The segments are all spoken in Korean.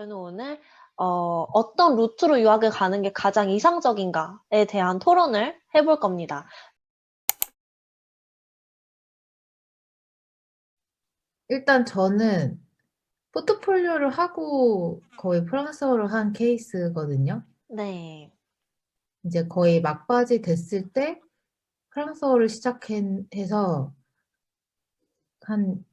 저희는 오늘 어떤 루트로 유학을 가는 게 가장 이상적인가에 대한 토론을 해볼 겁니다. 일단 저는 포트폴리오를 하고 거의 프랑스어를 한 케이스거든요. 네. 이제 거의 막바지 됐을 때 프랑스어를 시작해서 한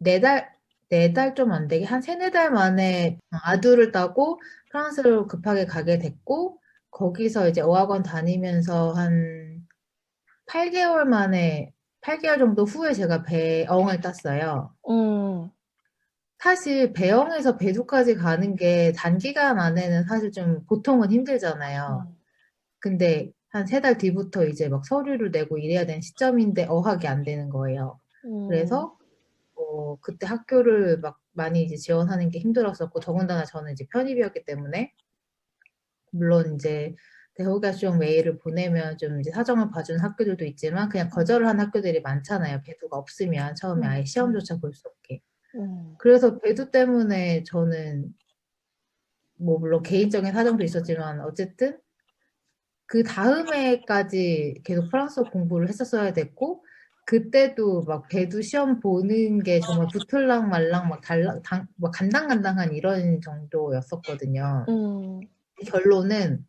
네 달, 네 달 좀 안 되게 한 세네 달 만에 아두를 따고 프랑스로 급하게 가게 됐고, 거기서 이제 어학원 다니면서 한 8개월 만에, 8개월 정도 후에 제가 배엉을 땄어요. 음. 사실 배영에서 배두까지 가는 게 단기간 안에는 사실 좀 보통은 힘들잖아요. 음. 근데 한 세 달 뒤부터 이제 막 서류를 내고 이래야 되는 시점인데 어학이 안 되는 거예요. 음. 그래서 그때 학교를 막 많이 이제 지원하는 게 힘들었었고, 더군다나 저는 이제 편입이었기 때문에, 물론 이제 대호가 수용 메일을 보내면 좀 이제 사정을 봐주는 학교들도 있지만 그냥 거절을 한 학교들이 많잖아요. 배두가 없으면 처음에 음. 아예 시험조차 볼 수 없게. 음. 그래서 배두 때문에 저는 뭐 물론 개인적인 사정도 있었지만 어쨌든 그 다음에까지 계속 프랑스어 공부를 했었어야 됐고, 그때도 막 배두 시험 보는 게 정말 붙을랑 말랑 막 간당간당한 이런 정도였었거든요. 음. 결론은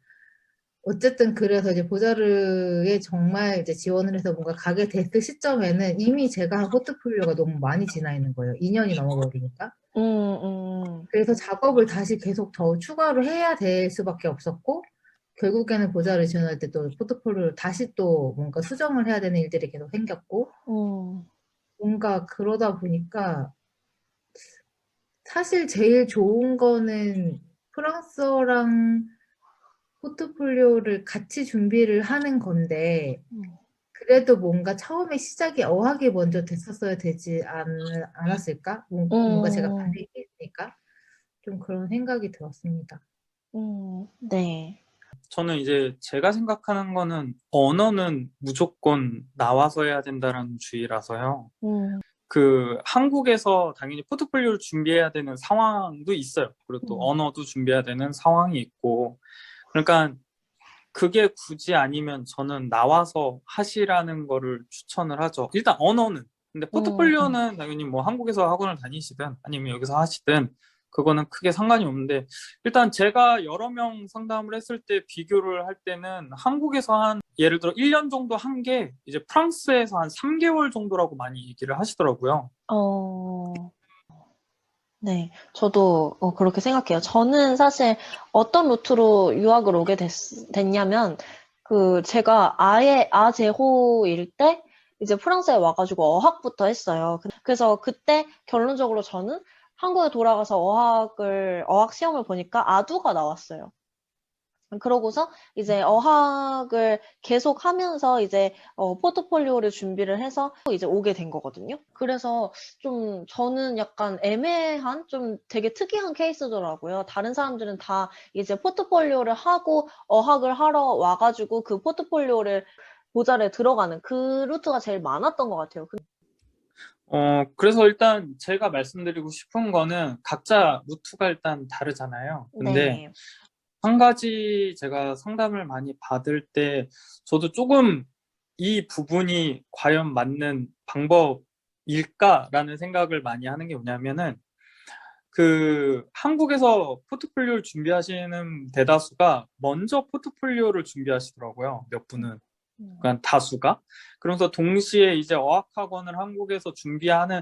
어쨌든 그래서 이제 보자르에 정말 이제 지원을 해서 뭔가 가게 됐을 시점에는 이미 제가 한 포트폴리오가 너무 많이 지나 있는 거예요. 2년이 넘어버리니까. 음. 음. 그래서 작업을 다시 계속 더 추가로 해야 될 수밖에 없었고, 결국에는 보자를 지원할 때 또 포트폴리오를 다시 또 뭔가 수정을 해야 되는 일들이 계속 생겼고, 음. 뭔가 그러다 보니까 사실 제일 좋은 거는 프랑스어랑 포트폴리오를 같이 준비를 하는 건데, 음. 그래도 뭔가 처음에 시작이 어학이 먼저 됐었어야 되지 않았을까? 뭔가 제가 음. 반대 케이스니까 좀 그런 생각이 들었습니다. 네. 저는 이제 제가 생각하는 거는 언어는 무조건 나와서 해야 된다는 주의라서요. 음. 한국에서 당연히 포트폴리오를 준비해야 되는 상황도 있어요. 그리고 또 음. 언어도 준비해야 되는 상황이 있고. 그러니까 그게 굳이 아니면 저는 나와서 하시라는 거를 추천을 하죠. 일단 언어는. 근데 음. 포트폴리오는 당연히 뭐 한국에서 학원을 다니시든 아니면 여기서 하시든 그거는 크게 상관이 없는데, 일단 제가 여러 명 상담을 했을 때 비교를 할 때는 한국에서 한 예를 들어 1년 정도 한 게 이제 프랑스에서 한 3개월 정도라고 많이 얘기를 하시더라고요. 어. 네. 저도 그렇게 생각해요. 저는 사실 어떤 루트로 유학을 오게 됐냐면 제가 아예 아제호일 때 이제 프랑스에 와 가지고 어학부터 했어요. 그래서 그때 결론적으로 저는 한국에 돌아가서 어학 시험을 보니까 아두가 나왔어요. 그러고서 이제 어학을 계속하면서 이제 포트폴리오를 준비를 해서 이제 오게 된 거거든요. 그래서 좀 저는 약간 애매한 좀 되게 특이한 케이스더라고요. 다른 사람들은 다 이제 포트폴리오를 하고 어학을 하러 와 가지고 그 포트폴리오를 보자에 들어가는 그 루트가 제일 많았던 것 같아요. 그래서 일단 제가 말씀드리고 싶은 거는 각자 루트가 일단 다르잖아요. 근데 네. 한 가지 제가 상담을 많이 받을 때 저도 조금 이 부분이 과연 맞는 방법일까라는 생각을 많이 하는 게 뭐냐면은, 한국에서 포트폴리오를 준비하시는 대다수가 먼저 포트폴리오를 준비하시더라고요. 몇 분은. 음. 그러니까 다수가. 그러면서 동시에 이제 어학학원을 한국에서 준비하는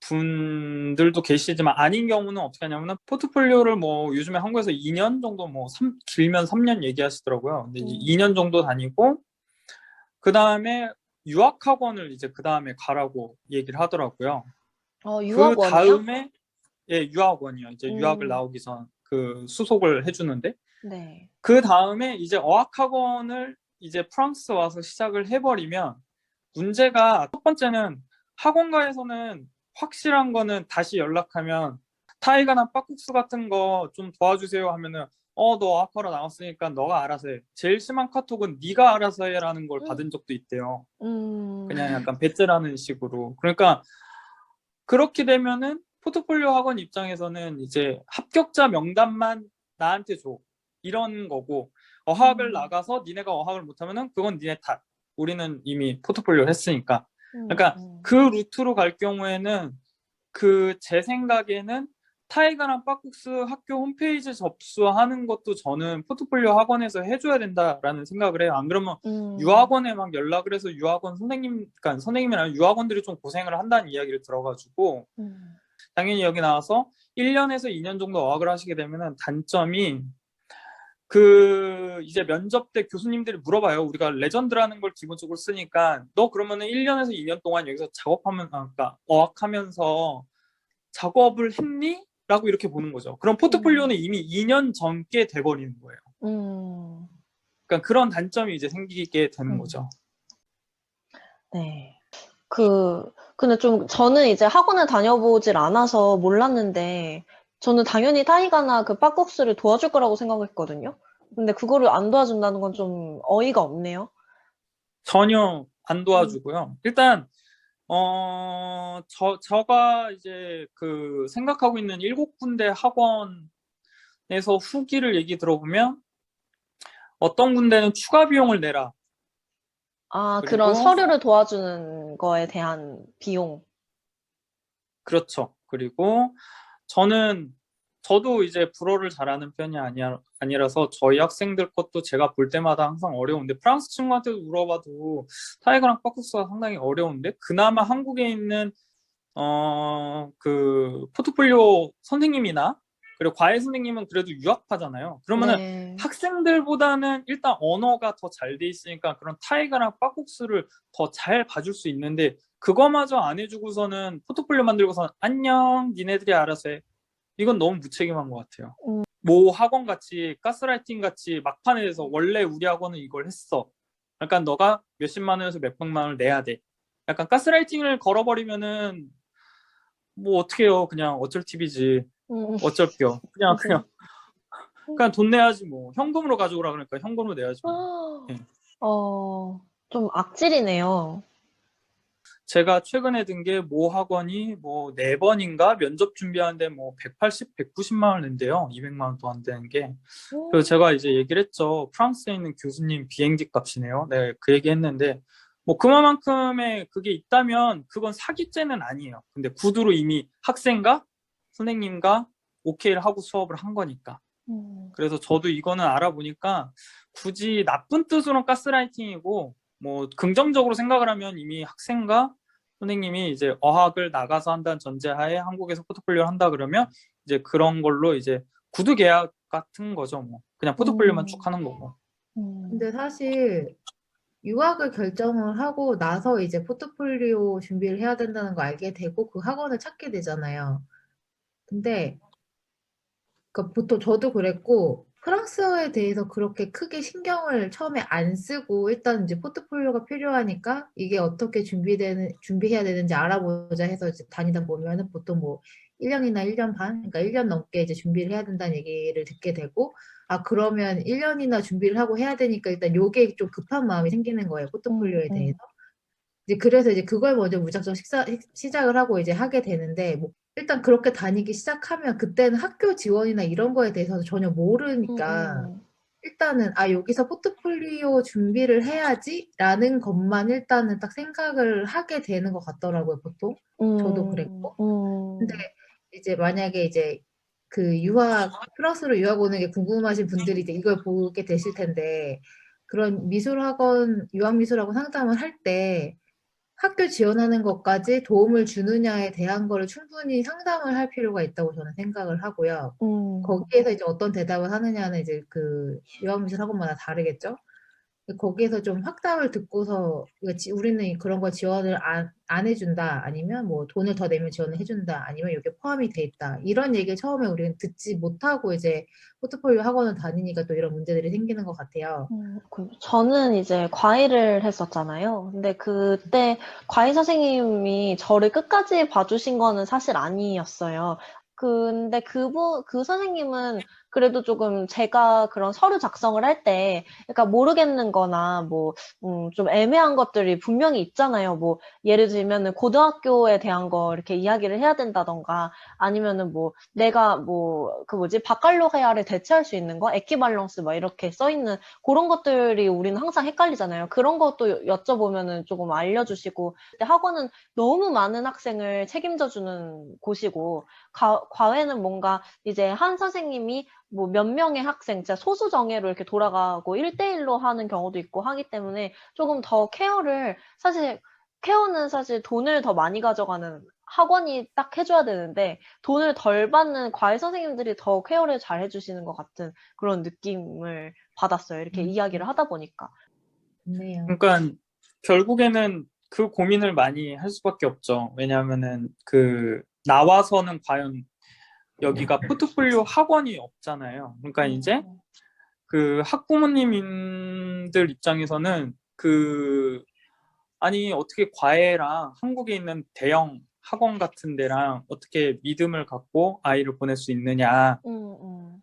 분들도 계시지만, 아닌 경우는 어떻게 하냐면은 포트폴리오를 뭐 요즘에 한국에서 2년 정도, 길면 3년 얘기하시더라고요. 근데 이제 2년 정도 다니고 그 다음에 유학학원을 이제 그 다음에 가라고 얘기를 하더라고요. 그 유학원이요? 다음에, 예, 유학원이요. 이제 유학을 음. 나오기 전 수속을 해주는데, 네. 그 다음에 이제 어학학원을 이제 프랑스 와서 시작을 해버리면, 문제가 첫 번째는 학원가에서는 확실한 거는 다시 연락하면 타이가나 빠국수 같은 거 좀 도와주세요 하면은 너 아쿠아로 나왔으니까 너가 알아서 해. 제일 심한 카톡은 네가 알아서 해라는 걸 음. 받은 적도 있대요. 그냥 음. 약간 배째라는 식으로. 그러니까 그렇게 되면은 포트폴리오 학원 입장에서는 이제 합격자 명단만 나한테 줘. 이런 거고, 어학을 나가서 니네가 어학을 못하면은 그건 니네 탓. 우리는 이미 포트폴리오 했으니까. 그러니까 그 루트로 갈 경우에는 제 생각에는 타이거랑 빠국스 학교 홈페이지 접수하는 것도 저는 포트폴리오 학원에서 해줘야 된다라는 생각을 해요. 안 그러면 유학원에 막 연락을 해서 유학원 선생님, 그러니까 선생님이랑 유학원들이 좀 고생을 한다는 이야기를 들어가지고 당연히 여기 나와서 1년에서 2년 정도 어학을 하시게 되면은 단점이 이제 면접 때 교수님들이 물어봐요. 우리가 레전드라는 걸 기본적으로 쓰니까 너 그러면은 1년에서 2년 동안 여기서 그러니까 어학하면서 작업을 했니? 라고 이렇게 보는 거죠. 그럼 포트폴리오는 이미 2년 전께 돼버리는 거예요. 그러니까 그런 단점이 이제 생기게 되는 거죠. 네. 근데 좀 저는 이제 학원을 다녀보질 않아서 몰랐는데 저는 당연히 타이가나 그 빠국스를 도와줄 거라고 생각했거든요. 근데 그거를 안 도와준다는 건 좀 어이가 없네요. 전혀 안 도와주고요. 일단 제가 이제 생각하고 있는 7군데 학원에서 후기를 얘기 들어보면 어떤 군데는 추가 비용을 내라. 아, 그리고 그런 서류를 도와주는 거에 대한 비용. 그렇죠. 그리고 저도 이제 불어를 잘하는 편이 아니라서 저희 학생들 것도 제가 볼 때마다 항상 어려운데 프랑스 친구한테도 물어봐도 타이거랑 빠쿠스가 상당히 어려운데 그나마 한국에 있는 포트폴리오 선생님이나 그리고 과외 선생님은 그래도 유학파잖아요. 그러면은 네. 학생들보다는 일단 언어가 더 잘 돼 있으니까 그런 타이거랑 빠국스를 더 잘 봐줄 수 있는데 그거마저 안 해주고서는 포트폴리오 만들고서는 안녕 니네들이 알아서 해. 이건 너무 무책임한 것 같아요. 모 학원 같이 가스라이팅 같이 막판에 대해서 원래 우리 학원은 이걸 했어. 약간 너가 몇십만 원에서 몇백만 원을 내야 돼. 약간 가스라이팅을 걸어버리면은 뭐 어떡해요. 그냥 어쩔 팁이지. 어쩔게요. 그냥 돈 내야지 뭐. 현금으로 가져오라 그러니까 현금으로 내야지 뭐. 네. 좀 악질이네요. 제가 최근에 든 게 모 학원이 뭐 4번인가 면접 준비하는데 뭐 180, 190만 원 낸대요. 200만 원도 안 되는 게. 그래서 제가 이제 얘기를 했죠. 프랑스에 있는 교수님 비행기 값이네요. 네, 그 얘기 했는데 뭐 그만큼의 그게 있다면 그건 사기죄는 아니에요. 근데 구두로 이미 학생과 선생님과 오케이를 하고 수업을 한 거니까. 그래서 저도 이거는 알아보니까 굳이 나쁜 뜻으로는 가스라이팅이고 뭐 긍정적으로 생각을 하면 이미 학생과 선생님이 이제 어학을 나가서 한다는 전제하에 한국에서 포트폴리오를 한다 그러면 이제 그런 걸로 이제 구두 계약 같은 거죠. 뭐 그냥 포트폴리오만 쭉 하는 거고. 근데 사실 유학을 결정을 하고 나서 이제 포트폴리오 준비를 해야 된다는 거 알게 되고 그 학원을 찾게 되잖아요. 근데 보통 저도 그랬고 프랑스어에 대해서 그렇게 크게 신경을 처음에 안 쓰고 일단 이제 포트폴리오가 필요하니까 이게 어떻게 준비해야 되는지 알아보자 해서 이제 다니다 보면은 보통 뭐 1년이나 1년 반, 그러니까 1년 넘게 이제 준비를 해야 된다는 얘기를 듣게 되고 그러면 1년이나 준비를 하고 해야 되니까 일단 요게 좀 급한 마음이 생기는 거예요. 포트폴리오에 대해서. 이제 그래서 이제 그걸 먼저 무작정 시작을 하고 이제 하게 되는데 뭐 일단 그렇게 다니기 시작하면 그때는 학교 지원이나 이런 거에 대해서 전혀 모르니까 일단은 여기서 포트폴리오 준비를 해야지라는 것만 일단은 딱 생각을 하게 되는 것 같더라고요, 보통. 저도 그랬고. 근데 이제 만약에 이제 프랑스로 유학 오는 게 궁금하신 분들이 이제 이걸 보게 되실 텐데 그런 유학미술학원 상담을 할 때 학교 지원하는 것까지 도움을 주느냐에 대한 거를 충분히 상담을 할 필요가 있다고 저는 생각을 하고요. 거기에서 이제 어떤 대답을 하느냐는 이제 유학미술 학원마다 다르겠죠. 거기에서 좀 확답을 듣고서 우리는 그런 거 지원을 안 해준다 아니면 뭐 돈을 더 내면 지원을 해준다 아니면 이게 포함이 돼 있다 이런 얘기를 처음에 우리는 듣지 못하고 이제 포트폴리오 학원을 다니니까 또 이런 문제들이 생기는 것 같아요. 저는 이제 과외를 했었잖아요. 근데 그때 과외 선생님이 저를 끝까지 봐주신 거는 사실 아니었어요. 근데 그 선생님은 그래도 조금 제가 그런 서류 작성을 할 때, 그러니까 모르겠는 거나 뭐, 좀 애매한 것들이 분명히 있잖아요. 뭐, 예를 들면은 고등학교에 대한 거 이렇게 이야기를 해야 된다던가, 아니면은 뭐, 내가 뭐, 그 뭐지, 바칼로레아를 대체할 수 있는 거, 에퀴발런스 막 이렇게 써 있는 그런 것들이 우리는 항상 헷갈리잖아요. 그런 것도 여쭤보면은 조금 알려주시고, 근데 학원은 너무 많은 학생을 책임져 주는 곳이고, 과외는 뭔가 이제 한 선생님이 뭐 몇 명의 학생, 진짜 소수 정예로 이렇게 돌아가고 1대1로 하는 경우도 있고 하기 때문에 조금 더 케어는 사실 돈을 더 많이 가져가는 학원이 딱 해줘야 되는데 돈을 덜 받는 과외 선생님들이 더 케어를 잘 해주시는 것 같은 그런 느낌을 받았어요. 이렇게 이야기를 하다 보니까. 좋네요. 그러니까 결국에는 그 고민을 많이 할 수밖에 없죠. 왜냐하면은 그 나와서는 과연 여기가 포트폴리오 학원이 없잖아요. 그러니까 이제 그 학부모님들 입장에서는 아니 어떻게 과외랑 한국에 있는 대형 학원 같은 데랑 어떻게 믿음을 갖고 아이를 보낼 수 있느냐,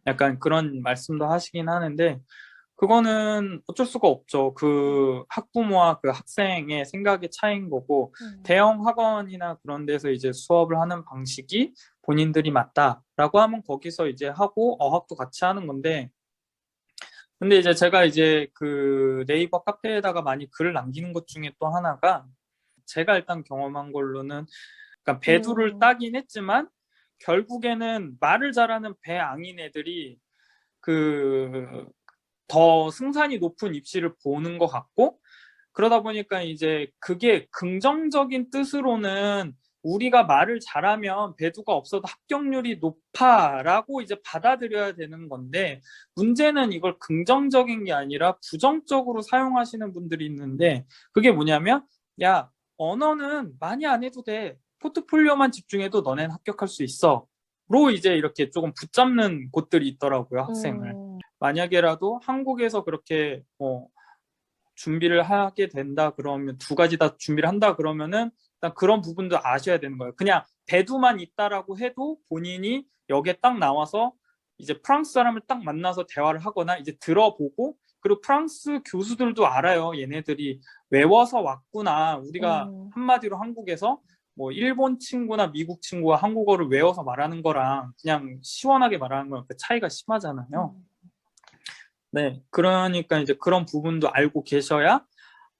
약간 그런 말씀도 하시긴 하는데 그거는 어쩔 수가 없죠. 그 학부모와 그 학생의 생각의 차이인 거고, 대형 학원이나 그런 데서 이제 수업을 하는 방식이 본인들이 맞다라고 하면 거기서 이제 하고 어학도 같이 하는 건데, 근데 이제 제가 이제 그 네이버 카페에다가 많이 글을 남기는 것 중에 또 하나가, 제가 일단 경험한 걸로는, 그러니까 배두를 따긴 했지만 결국에는 말을 잘하는 배앙인 애들이 그 더 승산이 높은 입시를 보는 것 같고, 그러다 보니까 이제 그게 긍정적인 뜻으로는 우리가 말을 잘하면 배두가 없어도 합격률이 높아라고 이제 받아들여야 되는 건데, 문제는 이걸 긍정적인 게 아니라 부정적으로 사용하시는 분들이 있는데, 그게 뭐냐면, 야, 언어는 많이 안 해도 돼. 포트폴리오만 집중해도 너넨 합격할 수 있어. 로 이제 이렇게 조금 붙잡는 곳들이 있더라고요, 학생을. 만약에라도 한국에서 그렇게 준비를 하게 된다 그러면, 두 가지 다 준비를 한다 그러면은 일단 그런 부분도 아셔야 되는 거예요. 그냥 배두만 있다라고 해도 본인이 여기에 딱 나와서 이제 프랑스 사람을 딱 만나서 대화를 하거나 이제 들어보고, 그리고 프랑스 교수들도 알아요. 얘네들이 외워서 왔구나. 우리가 한마디로 한국에서 뭐 일본 친구나 미국 친구가 한국어를 외워서 말하는 거랑 그냥 시원하게 말하는 거랑 그 차이가 심하잖아요. 네, 그러니까 이제 그런 부분도 알고 계셔야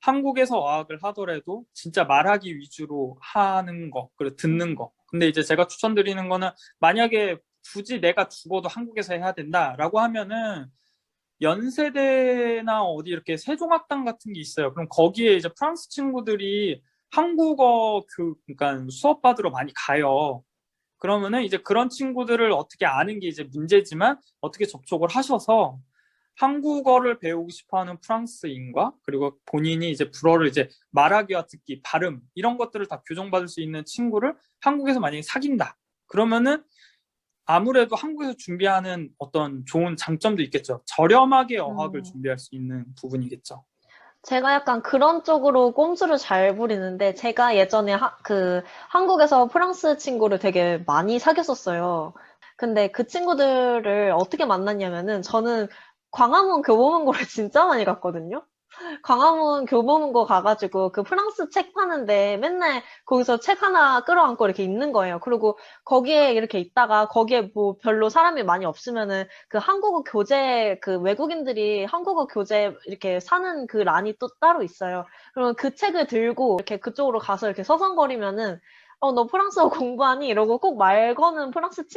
한국에서 어학을 하더라도 진짜 말하기 위주로 하는 거, 그리고 듣는 거. 근데 이제 제가 추천드리는 거는, 만약에 굳이 내가 죽어도 한국에서 해야 된다라고 하면은 연세대나 어디 이렇게 세종학당 같은 게 있어요. 그럼 거기에 이제 프랑스 친구들이 한국어 그러니까 수업 받으러 많이 가요. 그러면은 이제 그런 친구들을 어떻게 아는 게 이제 문제지만, 어떻게 접촉을 하셔서 한국어를 배우고 싶어하는 프랑스인과, 그리고 본인이 이제 불어를 이제 말하기와 듣기, 발음 이런 것들을 다 교정받을 수 있는 친구를 한국에서 만약에 사귄다. 그러면은 아무래도 한국에서 준비하는 어떤 좋은 장점도 있겠죠. 저렴하게 어학을 준비할 수 있는 부분이겠죠. 제가 약간 그런 쪽으로 꼼수를 잘 부리는데, 제가 예전에 한국에서 프랑스 친구를 되게 많이 사귀었었어요. 근데 그 친구들을 어떻게 만났냐면은, 저는 광화문 교보문고를 진짜 많이 갔거든요. 광화문 교보문고 가가지고 그 프랑스 책 파는데 맨날 거기서 책 하나 끌어안고 이렇게 있는 거예요. 그리고 거기에 이렇게 있다가 거기에 뭐 별로 사람이 많이 없으면은 그 한국어 교재, 그 외국인들이 한국어 교재 이렇게 사는 그 란이 또 따로 있어요. 그러면 그 책을 들고 이렇게 그쪽으로 가서 이렇게 서성거리면은 너 프랑스어 공부하니? 이러고 꼭 말 거는 프랑스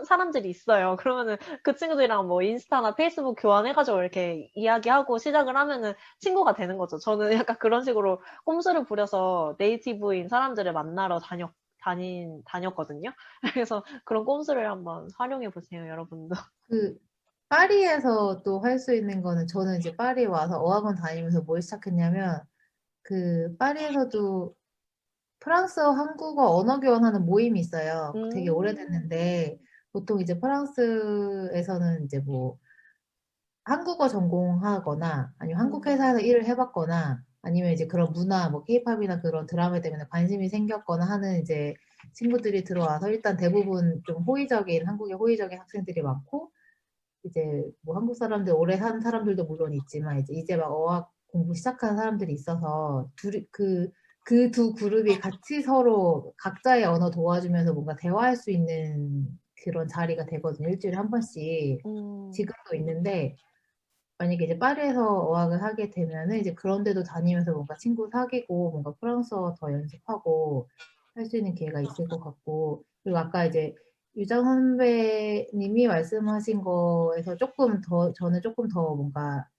사람들이 있어요. 그러면은 그 친구들이랑 뭐 인스타나 페이스북 교환해가지고 이렇게 이야기하고 시작을 하면은 친구가 되는 거죠. 저는 약간 그런 식으로 꼼수를 부려서 네이티브인 사람들을 만나러 다녔거든요. 그래서 그런 꼼수를 한번 활용해 보세요, 여러분도. 그 파리에서 또 할 수 있는 거는, 저는 이제 파리 와서 어학원 다니면서 뭘 시작했냐면, 그 파리에서도 프랑스어 한국어 언어 교환하는 모임이 있어요. 되게 오래됐는데, 보통 이제 프랑스에서는 이제 뭐 한국어 전공하거나 아니면 한국 회사에서 일을 해봤거나 아니면 이제 그런 문화, 뭐 케이팝이나 그런 드라마 때문에 관심이 생겼거나 하는 이제 친구들이 들어와서 일단 대부분 좀 호의적인, 한국의 호의적인 학생들이 많고, 이제 뭐 한국 사람들 오래 산 사람들도 물론 있지만 이제 막 어학 공부 시작하는 사람들이 있어서 둘이 그 두 그룹이 같이 서로 각자의 언어 도와주면서 뭔가 대화할 수 있는 그런 자리가 되거든요. 일주일에 한 번씩. 지금도 있는데 만약에 이제 파리에서 어학을 하게 되면은 이제 그런 데도 다니면서 뭔가 친구 사귀고 뭔가 프랑스어 더 연습하고 할 수 있는 기회가 있을 것 같고, 그리고 아까 이제 유정 선배님이 말씀하신 거에서 저는 조금 더 뭔가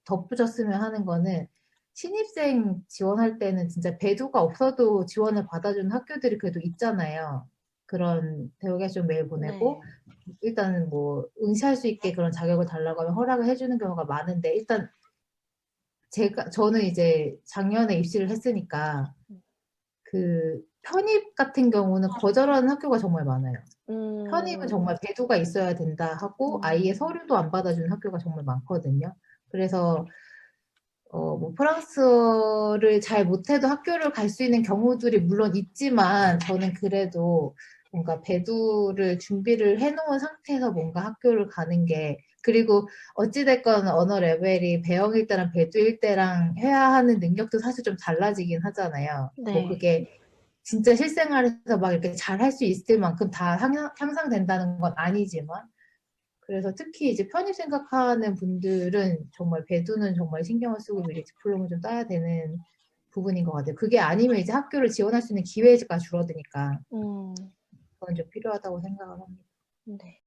덧붙였으면 하는 거는, 신입생 지원할 때는 진짜 배두가 없어도 지원을 받아주는 학교들이 그래도 있잖아요. 그런 대우개청 메일 보내고 네. 일단은 뭐 응시할 수 있게 그런 자격을 달라고 하면 허락을 해주는 경우가 많은데, 일단 저는 이제 작년에 입시를 했으니까 그 편입 같은 경우는 거절하는 학교가 정말 많아요. 편입은 정말 배두가 있어야 된다 하고 아이의 서류도 안 받아주는 학교가 정말 많거든요. 그래서 뭐 프랑스어를 잘 못해도 학교를 갈 수 있는 경우들이 물론 있지만, 저는 그래도 뭔가 배두를 준비를 해놓은 상태에서 뭔가 학교를 가는 게, 그리고 어찌됐건 언어 레벨이 배영일 때랑 배두일 때랑 해야 하는 능력도 사실 좀 달라지긴 하잖아요. 뭐 네. 그게 진짜 실생활에서 막 이렇게 잘 할 수 있을 만큼 다 향상된다는 건 아니지만, 그래서 특히 이제 편입 생각하는 분들은 정말 배두는 정말 신경을 쓰고 미리 디플롬을 좀 따야 되는 부분인 것 같아요. 그게 아니면 이제 학교를 지원할 수 있는 기회가 줄어드니까 음, 그건 좀 필요하다고 생각을 합니다. 네.